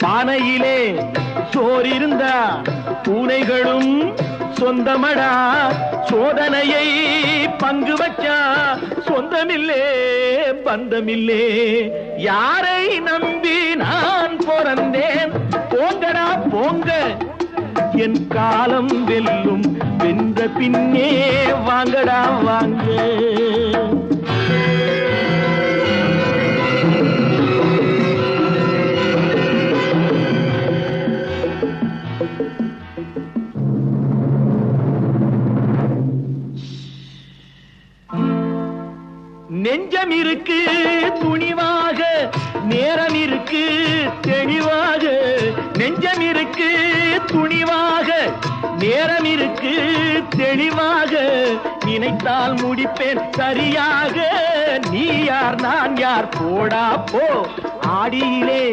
பானையிலே சோறிருந்தா பூனைகளும் சொந்தமடா. சோதனையை பங்கு வச்சா சொந்தமில்லே பந்தமில்லே. யாரை நம்பி நான் பிறந்தேன்? போங்கடா போங்க, என் காலம் வெல்லும். வென்ற பின்னே வாங்கடா வாங்க. நெஞ்சம் இருக்கு துணிவாக, நேரம் இருக்கு தெளிவாக. நெஞ்சம் இருக்கு துணிவாக, நேரம் இருக்கு தெளிவாக. நினைத்தால் முடிப்பேன் சரியாக. நீ யார் நான் யார் போடா போ. ஆடியிலே